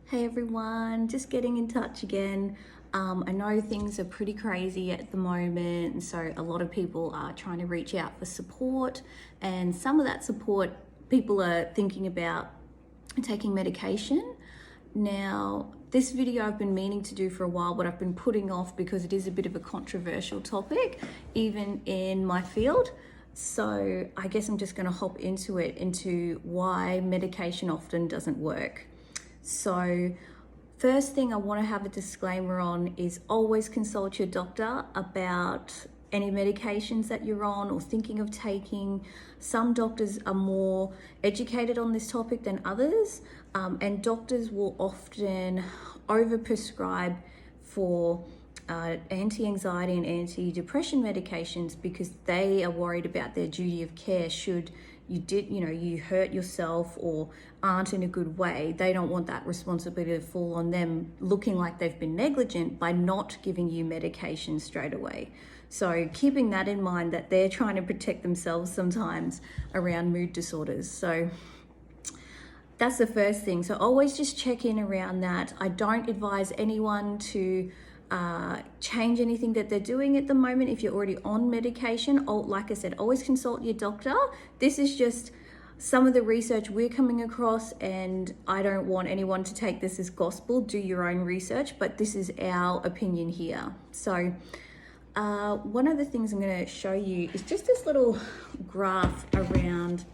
Hey everyone, just getting in touch again. I know things are pretty crazy at the moment, and so a lot of people are trying to reach out for support, and some of that support people are thinking about taking medication. Now, this video I've been meaning to do for a while, but I've been putting off because it is a bit of a controversial topic, even in my field. So I guess I'm just going to hop into why medication often doesn't work. So first thing I want to have a disclaimer on is always consult your doctor about any medications that you're on or thinking of taking. Some doctors are more educated on this topic than others, and doctors will often overprescribe for anti-anxiety and anti-depression medications because they are worried about their duty of care should you hurt yourself or aren't in a good way. They don't want that responsibility to fall on them looking like they've been negligent by not giving you medication straight away. So keeping that in mind, that they're trying to protect themselves sometimes around mood disorders. So that's the first thing. So always just check in around that. I don't advise anyone to change anything that they're doing at the moment if you're already on medication. Like I said, always consult your doctor. This is just some of the research we're coming across, and I don't want anyone to take this as gospel. Do your own research, but this is our opinion here. So one of the things I'm going to show you is just this little graph around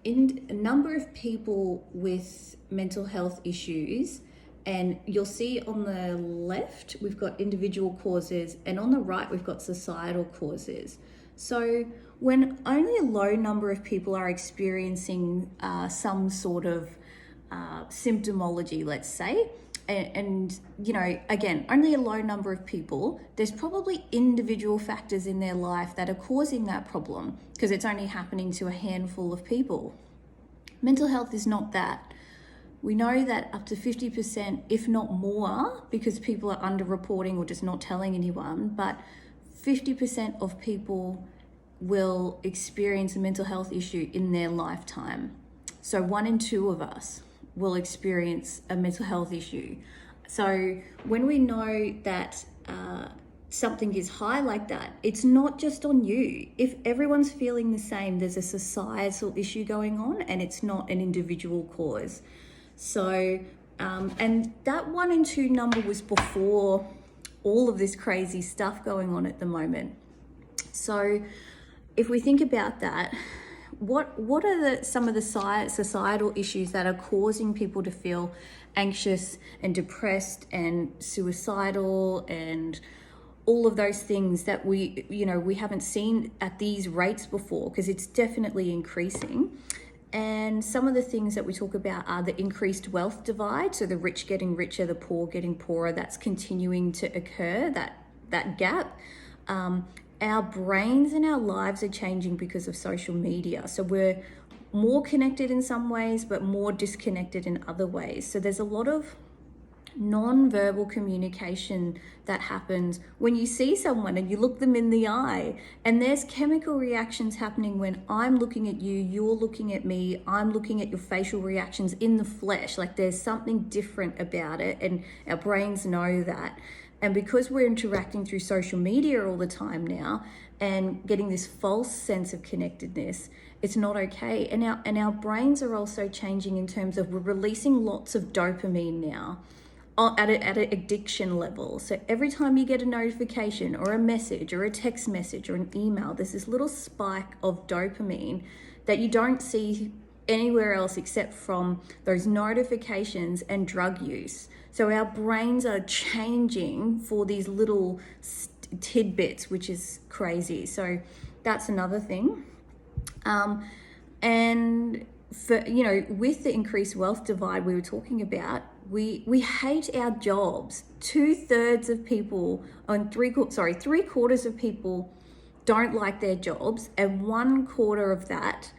a number of people with mental health issues. And you'll see on the left, we've got individual causes, and on the right, we've got societal causes. So when only a low number of people are experiencing some sort of symptomology, let's say, and again, only a low number of people, there's probably individual factors in their life that are causing that problem because it's only happening to a handful of people. Mental health is not that. We know that up to 50%, if not more, because people are underreporting or just not telling anyone, but 50% of people will experience a mental health issue in their lifetime. So 1 in 2 of us will experience a mental health issue. So when we know that something is high like that, it's not just on you. If everyone's feeling the same, there's a societal issue going on, and it's not an individual cause. So, and that 1 in 2 number was before all of this crazy stuff going on at the moment. So if we think about that, what are some of the societal issues that are causing people to feel anxious and depressed and suicidal and all of those things that we haven't seen at these rates before, because it's definitely increasing. And some of the things that we talk about are the increased wealth divide. So the rich getting richer, the poor getting poorer. That's continuing to occur, that gap. Our brains and our lives are changing because of social media. So we're more connected in some ways, but more disconnected in other ways. So there's a lot of non-verbal communication that happens when you see someone and you look them in the eye, and there's chemical reactions happening when I'm looking at you, you're looking at me, I'm looking at your facial reactions in the flesh. Like there's something different about it, and our brains know that. And because we're interacting through social media all the time now and getting this false sense of connectedness, it's not okay. And our brains are also changing in terms of we're releasing lots of dopamine now at an addiction level. So every time you get a notification or a message or a text message or an email, there's this little spike of dopamine that you don't see anywhere else except from those notifications and drug use. So our brains are changing for these little tidbits, which is crazy. So that's another thing. And for, with the increased wealth divide we were talking about, we hate our jobs. 2/3 of people, three-quarters of people don't like their jobs, and 1/4 of that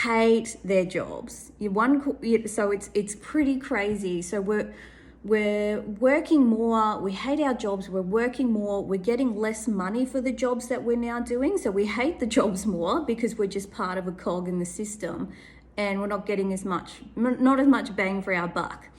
hate their jobs. So it's pretty crazy. So we're working more, we hate our jobs, we're working more, we're getting less money for the jobs that we're now doing. So we hate the jobs more because we're just part of a cog in the system, and we're not getting not as much bang for our buck.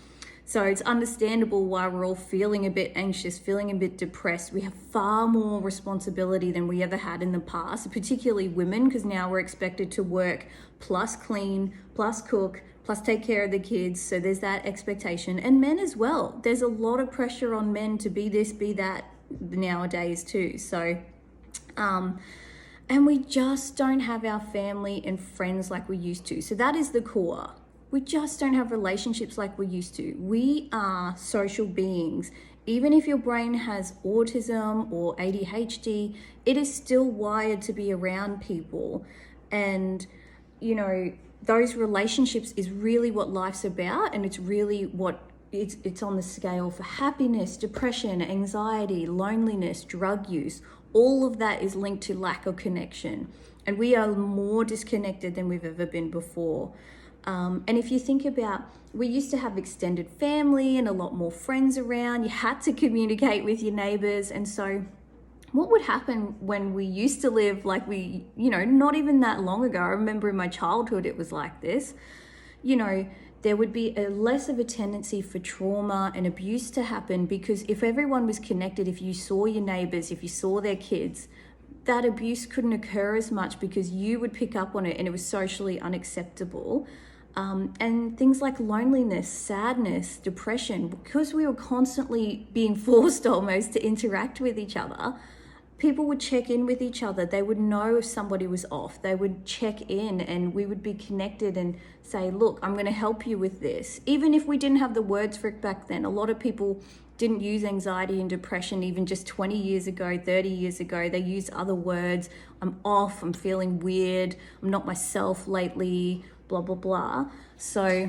So it's understandable why we're all feeling a bit anxious, feeling a bit depressed. We have far more responsibility than we ever had in the past, particularly women, because now we're expected to work plus clean, plus cook, plus take care of the kids. So there's that expectation. And men as well. There's a lot of pressure on men to be this, be that nowadays too. So, and we just don't have our family and friends like we used to. So that is the core. We just don't have relationships like we used to. We are social beings. Even if your brain has autism or ADHD, it is still wired to be around people. And, you know, those relationships is really what life's about. And it's really what it's on the scale for happiness, depression, anxiety, loneliness, drug use. All of that is linked to lack of connection. And we are more disconnected than we've ever been before. And if you think about, we used to have extended family and a lot more friends around. You had to communicate with your neighbors. And so what would happen when we used to live like we, you know, not even that long ago, I remember in my childhood it was like this, you know, there would be less of a tendency for trauma and abuse to happen, because if everyone was connected, if you saw your neighbors, if you saw their kids, that abuse couldn't occur as much because you would pick up on it and it was socially unacceptable. And things like loneliness, sadness, depression, because we were constantly being forced almost to interact with each other, people would check in with each other. They would know if somebody was off. They would check in and we would be connected and say, look, I'm going to help you with this. Even if we didn't have the words for it back then, a lot of people didn't use anxiety and depression even just 20 years ago, 30 years ago. They used other words. I'm off, I'm feeling weird, I'm not myself lately, blah, blah, blah. So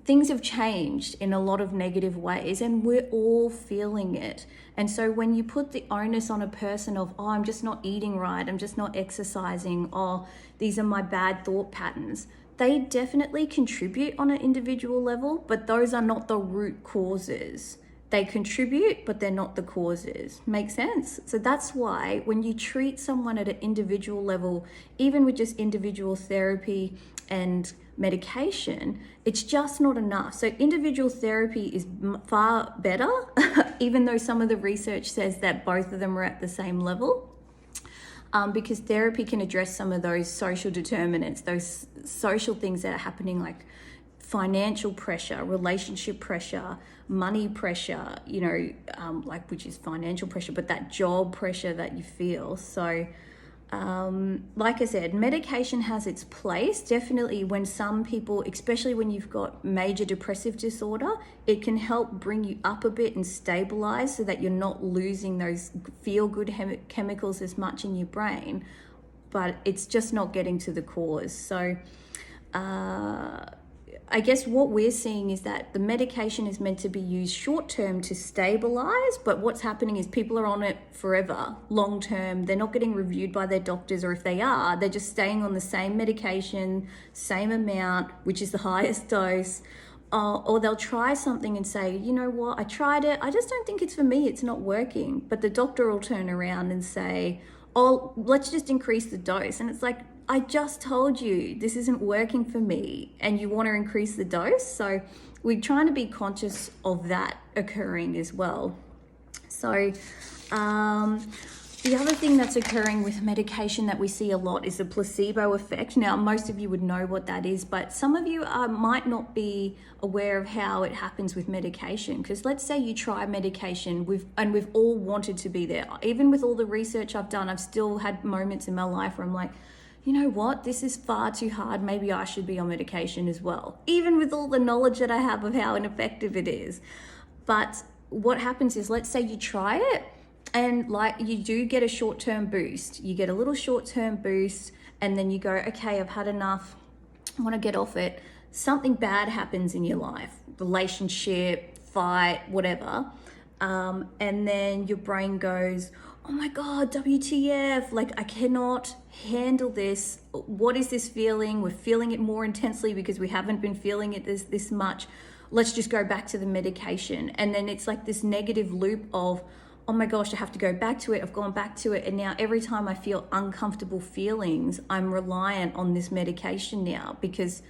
things have changed in a lot of negative ways and we're all feeling it. And so when you put the onus on a person of, oh, I'm just not eating right, I'm just not exercising, oh, these are my bad thought patterns, they definitely contribute on an individual level, but those are not the root causes. They contribute, but they're not the causes. Make sense? So that's why when you treat someone at an individual level, even with just individual therapy and medication, it's just not enough. So individual therapy is far better, even though some of the research says that both of them are at the same level. Because therapy can address some of those social determinants, those social things that are happening, like financial pressure, relationship pressure, money pressure, you know, like, which is financial pressure, but that job pressure that you feel. So like I said, medication has its place. Definitely when some people, especially when you've got major depressive disorder, it can help bring you up a bit and stabilize so that you're not losing those feel-good chemicals as much in your brain, but it's just not getting to the cause. So I guess what we're seeing is that the medication is meant to be used short term to stabilize, but what's happening is people are on it forever, long term. They're not getting reviewed by their doctors, or if they are, they're just staying on the same medication, same amount, which is the highest dose. Or they'll try something and say, you know what, I tried it, I just don't think it's for me, it's not working. But the doctor will turn around and say, oh, let's just increase the dose. And it's like, I just told you this isn't working for me and you want to increase the dose. So we're trying to be conscious of that occurring as well. So the other thing that's occurring with medication that we see a lot is the placebo effect. Now, most of you would know what that is, but some of you might not be aware of how it happens with medication. Because let's say you try medication, and we've all wanted to be there. Even with all the research I've done, I've still had moments in my life where I'm like, you know what, this is far too hard. Maybe I should be on medication as well, even with all the knowledge that I have of how ineffective it is. But what happens is, let's say you try it, and like you do get a short-term boost. You get a little short-term boost and then you go, okay, I've had enough, I want to get off it. Something bad happens in your life, relationship, fight, whatever. And then your brain goes, oh my God, WTF, like I cannot handle this. What is this feeling? We're feeling it more intensely because we haven't been feeling it this much. Let's just go back to the medication. And then it's like this negative loop of, oh my gosh, I have to go back to it. I've gone back to it. And now every time I feel uncomfortable feelings, I'm reliant on this medication now, because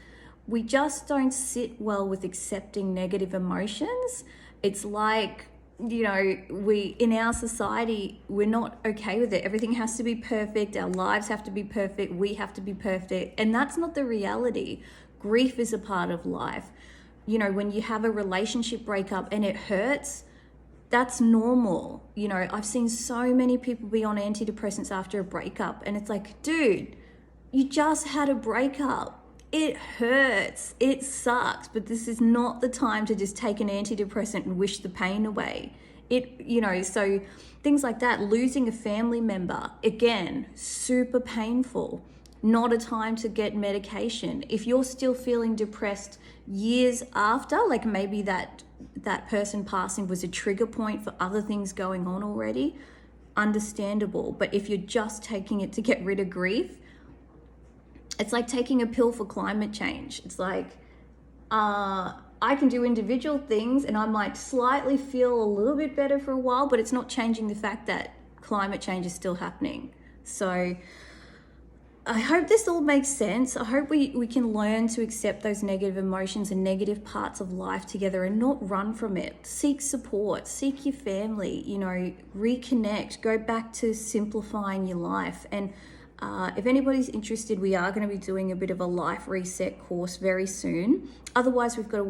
we just don't sit well with accepting negative emotions. It's like, you know, we, in our society, we're not okay with it. Everything has to be perfect. Our lives have to be perfect. We have to be perfect. And that's not the reality. Grief is a part of life. You know, when you have a relationship breakup and it hurts, that's normal. You know, I've seen so many people be on antidepressants after a breakup, and it's like, dude, you just had a breakup. It hurts, it sucks, but this is not the time to just take an antidepressant and wish the pain away. You know, so things like that, losing a family member, again, super painful. Not a time to get medication. If you're still feeling depressed years after, like maybe that person passing was a trigger point for other things going on already, understandable. But if you're just taking it to get rid of grief, it's like taking a pill for climate change. It's like, I can do individual things and I might slightly feel a little bit better for a while, but it's not changing the fact that climate change is still happening. So I hope this all makes sense. I hope we can learn to accept those negative emotions and negative parts of life together and not run from it. Seek support, seek your family, you know, reconnect, go back to simplifying your life. And if anybody's interested, we are going to be doing a bit of a life reset course very soon. Otherwise, we've got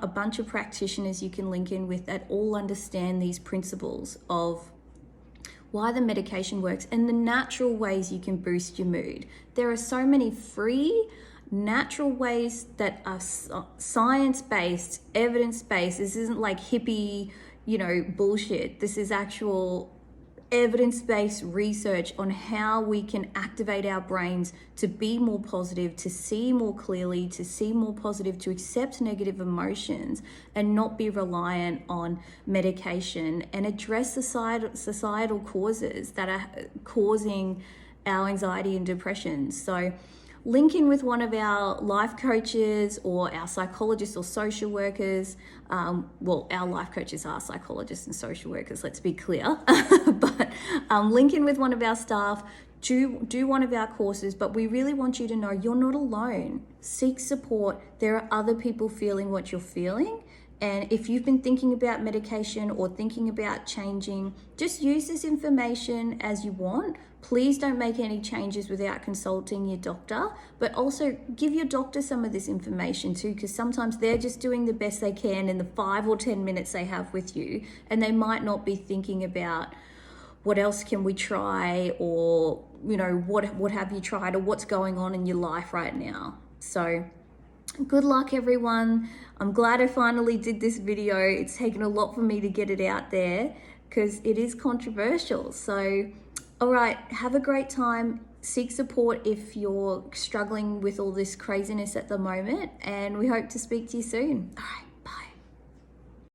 a bunch of practitioners you can link in with that all understand these principles of why the medication works and the natural ways you can boost your mood. There are so many free, natural ways that are science-based, evidence-based. This isn't like hippie, you know, bullshit. This is actual evidence-based research on how we can activate our brains to be more positive, to see more clearly, to see more positive, to accept negative emotions and not be reliant on medication, and address societal causes that are causing our anxiety and depression. So link in with one of our life coaches or our psychologists or social workers. Well, our life coaches are psychologists and social workers, let's be clear. But link in with one of our staff, do one of our courses, but we really want you to know you're not alone. Seek support. There are other people feeling what you're feeling. And if you've been thinking about medication or thinking about changing, just use this information as you want. Please don't make any changes without consulting your doctor, but also give your doctor some of this information too, because sometimes they're just doing the best they can in the 5 or 10 minutes they have with you, and they might not be thinking about what else can we try, or, you know, what have you tried, or what's going on in your life right now. So good luck, everyone. I'm glad I finally did this video. It's taken a lot for me to get it out there because it is controversial. So, all right, have a great time. Seek support if you're struggling with all this craziness at the moment, and we hope to speak to you soon. All right.